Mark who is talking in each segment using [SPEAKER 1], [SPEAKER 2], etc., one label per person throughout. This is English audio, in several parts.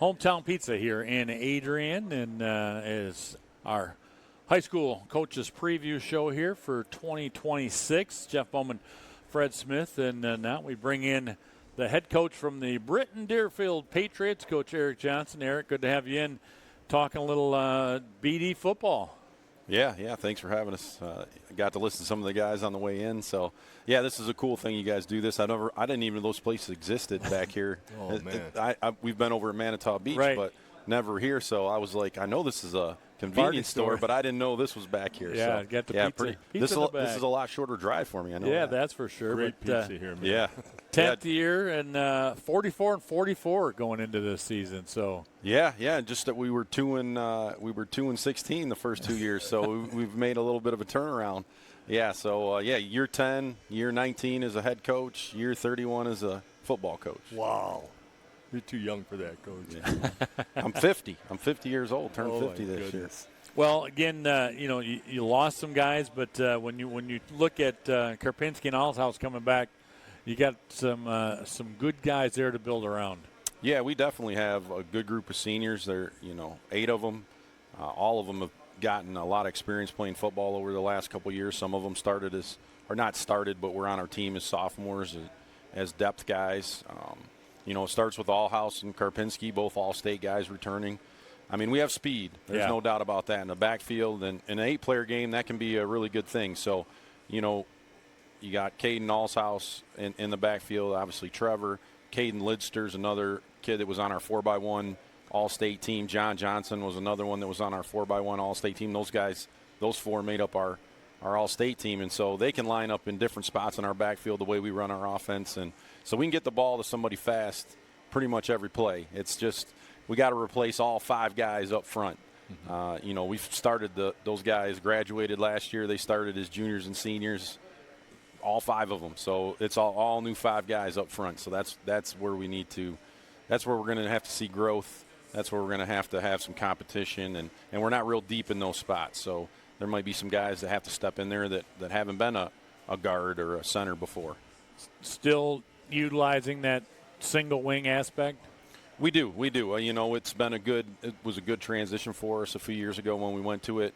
[SPEAKER 1] Hometown Pizza here in Adrian, and is our high school coaches preview show here for 2026. Jeff Bowman, Fred Smith, and now we bring in the head coach from the Britton Deerfield Patriots, Coach Erik Johnson. Erik, good to have you in talking a little BD football.
[SPEAKER 2] Yeah, thanks for having us. I got to listen to some of the guys on the way in. So, yeah, this is a cool thing you guys do this. I didn't even know those places existed back here.
[SPEAKER 3] Oh, man.
[SPEAKER 2] We've been over at Manitou Beach,
[SPEAKER 1] right,
[SPEAKER 2] but never here. So I was like, I know this is a convenience store, but I didn't know this was back here.
[SPEAKER 1] Yeah,
[SPEAKER 2] so,
[SPEAKER 1] get the pizza.
[SPEAKER 2] This is a lot shorter drive for me. I know.
[SPEAKER 1] Yeah, that's for sure.
[SPEAKER 3] Great pizza here, man.
[SPEAKER 2] Yeah.
[SPEAKER 1] 10th year and 44-44 going into this season. So
[SPEAKER 2] yeah, just that we were 2-16 the first 2 years, so we've made a little bit of a turnaround. Yeah, so year 10, year 19 as a head coach, year 31 as a football coach.
[SPEAKER 3] Wow. You're too young for that, Coach.
[SPEAKER 2] Yeah. I'm 50. I'm 50 years old. Turned 50 this year.
[SPEAKER 1] Well, again, you lost some guys, but when you look at Karpinski and Allshouse coming back, you got some good guys there to build around.
[SPEAKER 2] Yeah, we definitely have a good group of seniors. There, 8 of them. All of them have gotten a lot of experience playing football over the last couple of years. Some of them but were on our team as sophomores, as depth guys. It starts with Allhouse and Karpinski, both All-State guys returning. I mean, we have speed. There's no doubt about that in the backfield. And in an 8-player game, that can be a really good thing. So, you got Caden Allshouse in the backfield, obviously Trevor. Caden Lidster's another kid that was on our 4x1 All-State team. John Johnson was another one that was on our 4x1 All-State team. Those guys, those 4 made up our All-State team. And so they can line up in different spots in our backfield the way we run our offense. And so we can get the ball to somebody fast pretty much every play. It's just we got to replace all 5 guys up front. Mm-hmm. We've started those guys graduated last year. They started as juniors and seniors, all 5 of them. So it's all new 5 guys up front. So that's where we need to – that's where we're going to have to see growth. That's where we're going to have some competition. And we're not real deep in those spots. So there might be some guys that have to step in there that haven't been a guard or a center before.
[SPEAKER 1] Still utilizing that single wing aspect?
[SPEAKER 2] We do. It's been it was a good transition for us a few years ago when we went to it.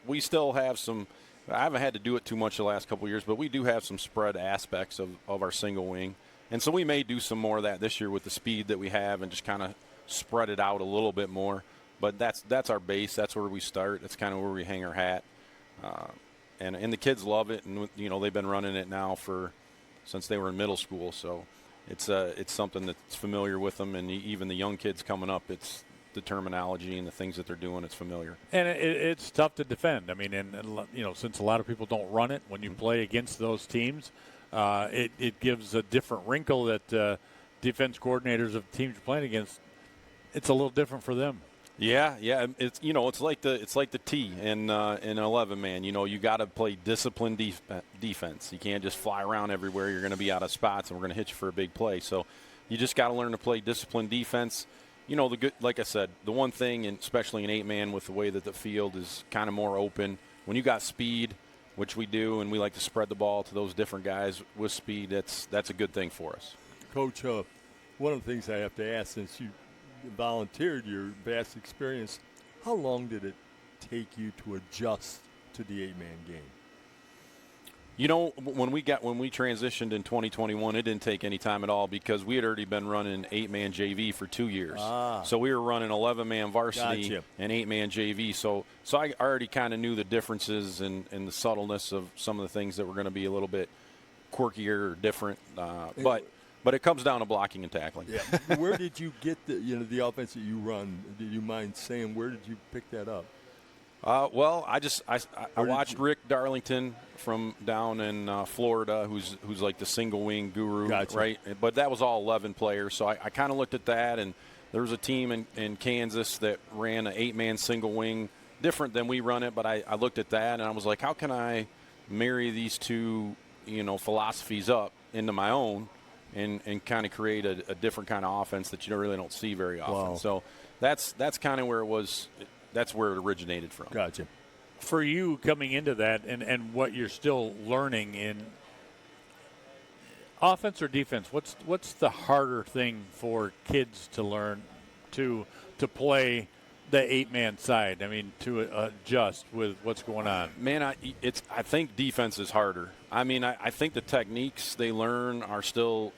[SPEAKER 2] We still have some, I haven't had to do it too much the last couple of years, but we do have some spread aspects of our single wing. And so we may do some more of that this year with the speed that we have and just kind of spread it out a little bit more. But that's our base. That's where we start. That's kind of where we hang our hat. And the kids love it, and they've been running it now since they were in middle school. So it's something that's familiar with them, and even the young kids coming up, it's the terminology and the things that they're doing. It's familiar. And
[SPEAKER 1] it's tough to defend. I mean, and since a lot of people don't run it, when you play against those teams, it gives a different wrinkle that defense coordinators of teams you're playing against. It's a little different for them.
[SPEAKER 2] Yeah, it's it's like the T in 11-man. You got to play disciplined defense. You can't just fly around everywhere. You're going to be out of spots, and we're going to hit you for a big play. So you just got to learn to play disciplined defense. Like I said, the one thing, and especially in 8-man with the way that the field is kind of more open, when you got speed, which we do, and we like to spread the ball to those different guys with speed, that's a good thing for us.
[SPEAKER 3] Coach, one of the things I have to ask, since you volunteered your vast experience, how long did it take you to adjust to the 8-man game?
[SPEAKER 2] When we transitioned in 2021, it didn't take any time at all because we had already been running 8-man JV for 2 years. So we were running 11-man varsity and 8-man JV. So I already kind of knew the differences and the subtleness of some of the things that were going to be a little bit quirkier or different. But it comes down to blocking and tackling.
[SPEAKER 3] Yeah. Where did you get the offense that you run? Do you mind saying where did you pick that up?
[SPEAKER 2] Well, I watched Rick Darlington from down in Florida, who's like the single wing guru, right? But that was all 11 players, so I kind of looked at that, and there was a team in Kansas that ran an 8-man single wing, different than we run it. But I looked at that, and I was like, how can I marry these two, philosophies up into my own? And kind of create a different kind of offense that you really don't see very often. Wow. So that's kind of where it was. That's where it originated from.
[SPEAKER 3] Gotcha.
[SPEAKER 1] For you coming into that and what you're still learning in, offense or defense, what's the harder thing for kids to learn to play the 8-man side? I mean, to adjust with what's going on.
[SPEAKER 2] Man, I think defense is harder. I mean, I think the techniques they learn are still,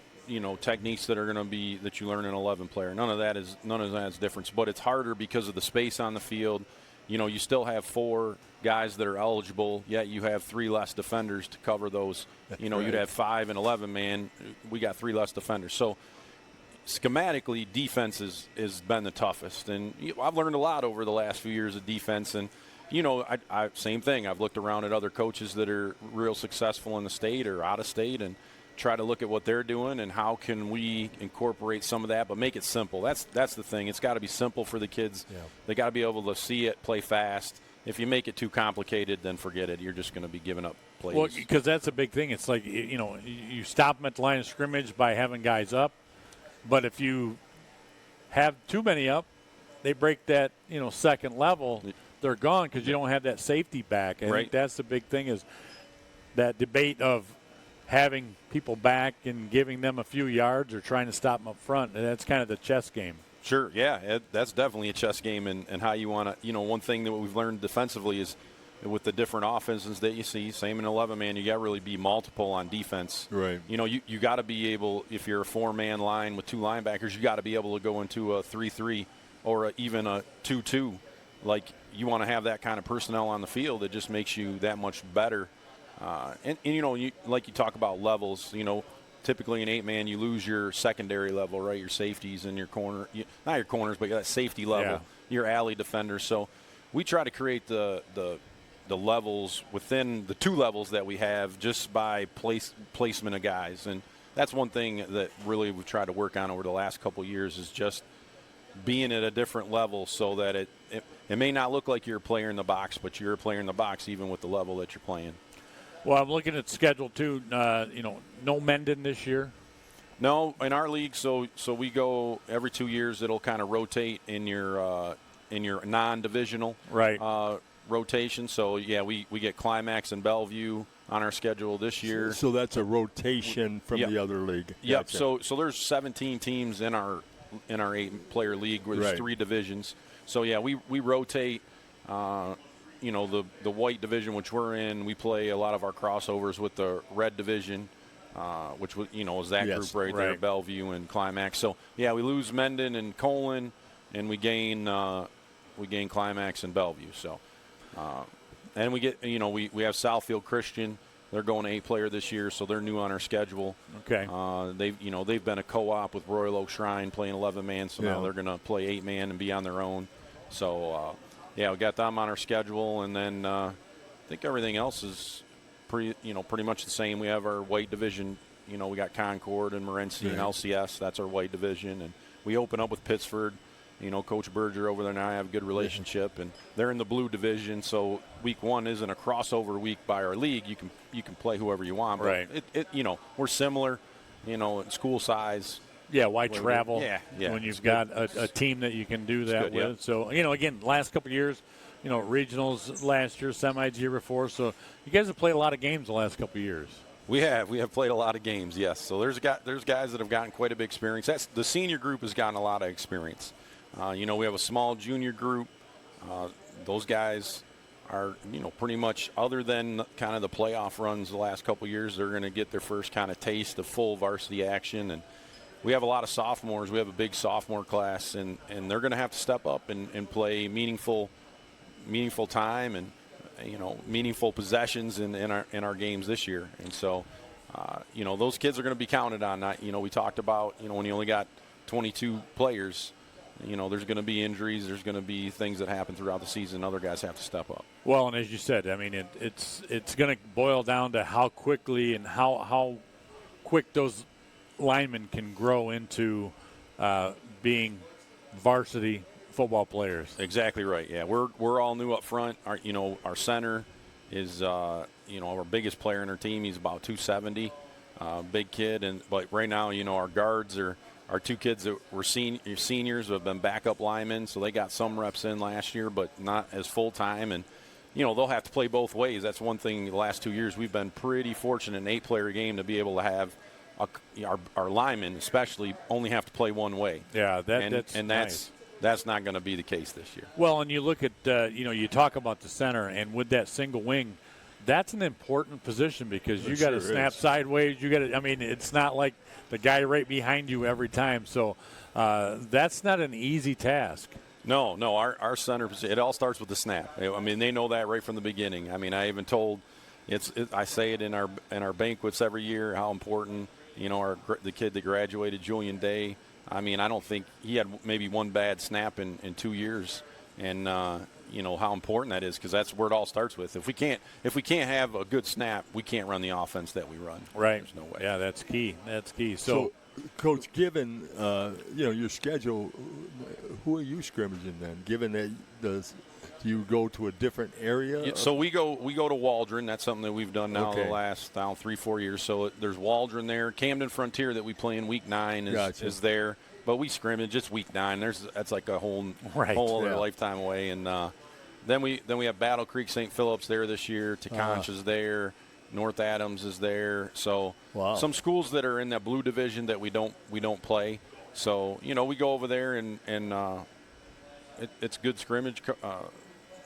[SPEAKER 2] techniques that are going to be that you learn in 11 player. None of that is difference, but it's harder because of the space on the field. You still have 4 guys that are eligible, yet you have 3 less defenders to cover those.
[SPEAKER 3] Right.
[SPEAKER 2] You'd have 5 and 11 man. We got 3 less defenders. So schematically, defense has been the toughest. And I've learned a lot over the last few years of defense. And, I same thing. I've looked around at other coaches that are real successful in the state or out of state and try to look at what they're doing and how can we incorporate some of that, but make it simple. That's the thing. It's got to be simple for the kids.
[SPEAKER 3] Yeah. They
[SPEAKER 2] got to be able to see it, play fast. If you make it too complicated, then forget it. You're just going to be giving up plays.
[SPEAKER 1] Well, because that's a big thing. It's like, you stop them at the line of scrimmage by having guys up, but if you have too many up, they break that, second level. They're gone because you don't have that safety back. I think that's the big thing is that debate of having people back and giving them a few yards or trying to stop them up front. And that's kind of the chess game.
[SPEAKER 2] Sure, yeah, that's definitely a chess game and how you want to, one thing that we've learned defensively is with the different offenses that you see, same in 11-man, you got to really be multiple on defense.
[SPEAKER 3] Right.
[SPEAKER 2] You got to be able, if you're a 4-man line with 2 linebackers, you got to be able to go into a 3-3 or even a 2-2. Like, you want to have that kind of personnel on the field. It just makes you that much better. And like you talk about levels, typically in 8-man, you lose your secondary level, right? Your safeties and your corner, not your corners, but that safety level, your alley defenders. So we try to create the levels within the 2 levels that we have just by placement of guys. And that's one thing that really we've tried to work on over the last couple of years is just being at a different level so that it may not look like you're a player in the box, but you're a player in the box even with the level that you're playing.
[SPEAKER 1] Well, I'm looking at the schedule, too. No Mendon this year?
[SPEAKER 2] No, in our league, so we go every 2 years. It'll kind of rotate in your non-divisional rotation. So, yeah, we get Climax and Bellevue on our schedule this year.
[SPEAKER 3] So that's a rotation from the other league.
[SPEAKER 2] Yep.
[SPEAKER 3] Gotcha.
[SPEAKER 2] So there's 17 teams in our 8-player league where there's 3 divisions. So, yeah, we rotate. The white division, which we're in, we play a lot of our crossovers with the red division, which is that group right there, Bellevue and Climax. So, yeah, we lose Mendon and Colon, and we gain Climax and Bellevue. So, and we get, we have Southfield Christian. They're going 8-player this year, so they're new on our schedule.
[SPEAKER 1] Okay.
[SPEAKER 2] They've been a co-op with Royal Oak Shrine playing 11-man, so now they're going to play 8-man and be on their own. So, yeah, we got them on our schedule, and then I think everything else is pretty much the same. We have our white division. We got Concord and Morenci and LCS. That's our white division, and we open up with Pittsford. Coach Berger over there and I have a good relationship, and they're in the blue division. So week 1 isn't a crossover week by our league. You can play whoever you want. But we're similar. In school size.
[SPEAKER 1] Yeah, why travel
[SPEAKER 2] when
[SPEAKER 1] you've got a team that you can do that with? So, again, last couple of years, regionals last year, semis the year before. So you guys have played a lot of games the last couple of years.
[SPEAKER 2] We have played a lot of games, yes. So there's guys that have gotten quite a bit of experience. The senior group has gotten a lot of experience. We have a small junior group. Those guys are, pretty much other than kind of the playoff runs the last couple of years, they're going to get their first kind of taste of full varsity action. And we have a lot of sophomores. We have a big sophomore class, and they're going to have to step up and play meaningful time and meaningful possessions in our games this year. And so, those kids are going to be counted on. We talked about when you only got 22 players, there's going to be injuries. There's going to be things that happen throughout the season. Other guys have to step up.
[SPEAKER 1] Well, and as you said, I mean, it's going to boil down to how quickly and how quick those linemen can grow into being varsity football players.
[SPEAKER 2] Exactly right. Yeah, we're all new up front. Our center is our biggest player in our team. He's about 270, big kid. But right now, our guards are our 2 kids that were seniors who have been backup linemen, so they got some reps in last year, but not as full time. And they'll have to play both ways. That's one thing. The last 2 years we've been pretty fortunate in an 8-player game to be able to have our linemen especially only have to play one way.
[SPEAKER 1] Yeah, that's
[SPEAKER 2] nice. That's not going to be the case this year.
[SPEAKER 1] Well, and you look at, you talk about the center, and with that single wing, that's an important position because you got to snap sideways. You got to, it's not like the guy right behind you every time. So that's not an easy task.
[SPEAKER 2] No, our center, it all starts with the snap. They know that right from the beginning. I even told, I say it in our banquets every year how important, the kid that graduated, Julian Day. I don't think he had maybe one bad snap in 2 years, and how important that is because that's where it all starts with. If we can't have a good snap, we can't run the offense that we run.
[SPEAKER 1] Right.
[SPEAKER 2] There's no way.
[SPEAKER 1] Yeah, that's key. That's key.
[SPEAKER 3] So Coach, given your schedule, who are you scrimmaging then? Given that do you go to a different area?
[SPEAKER 2] Yeah, so we go to Waldron. That's something that we've done now the last 3-4 years. So there's Waldron there. Camden Frontier that we play in week 9 is there. But we scrimmage. It's week 9. That's like a whole other lifetime away. And then we have Battle Creek, St. Philip's there this year. Teconch is there. North Adams is there. So some schools that are in that blue division that we don't play. So we go over there and it's good scrimmage.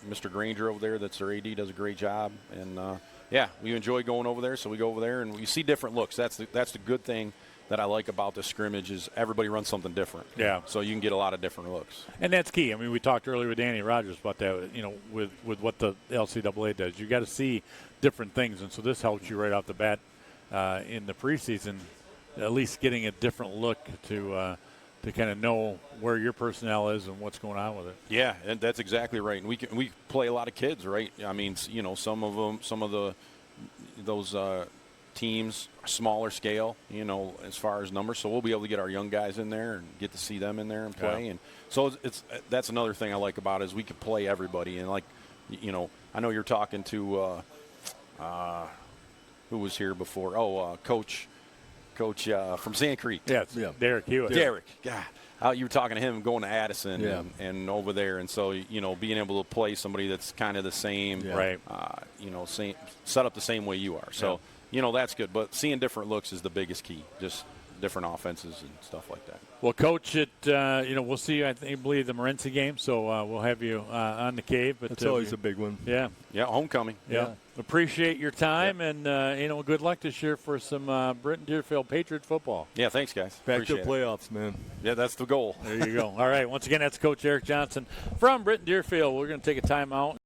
[SPEAKER 2] Mr. Granger over there, that's their AD, does a great job. And we enjoy going over there. So we go over there and we see different looks. That's the good thing that I like about the scrimmage is everybody runs something different.
[SPEAKER 1] Yeah.
[SPEAKER 2] So you can get a lot of different looks.
[SPEAKER 1] And that's key. We talked earlier with Danny Rogers about that, with what the LCAA does. You got to see different things. And so this helps you right off the bat in the preseason, at least getting a different look to kind of know where your personnel is and what's going on with it. Yeah,
[SPEAKER 2] and that's exactly right. And we play a lot of kids, right? Some of those teams are smaller scale, as far as numbers. So we'll be able to get our young guys in there and get to see them in there and play. Yeah. And so that's another thing I like about it is we can play everybody. And I know you're talking to who was here before? Coach from Sand Creek.
[SPEAKER 1] Yes, yeah. Derek Hewitt.
[SPEAKER 2] Derek, God. You were talking to him going to Addison and over there. And so, being able to play somebody that's kind of the same,
[SPEAKER 1] right?
[SPEAKER 2] Same, set up the same way you are. So, that's good. But seeing different looks is the biggest key, just different offenses and stuff like that.
[SPEAKER 1] Well, Coach, we'll see you, I believe, the Morenci game. So we'll have you on the cave. But
[SPEAKER 3] that's always a big one.
[SPEAKER 1] Yeah.
[SPEAKER 2] Yeah, homecoming.
[SPEAKER 1] Yeah. Appreciate your time, and good luck this year for some Britton Deerfield Patriot football.
[SPEAKER 2] Yeah, thanks, guys.
[SPEAKER 3] Back to the playoffs, man.
[SPEAKER 2] Yeah, that's the goal.
[SPEAKER 1] There you go. All right, once again, that's Coach Erik Johnson from Britton Deerfield. We're going to take a timeout.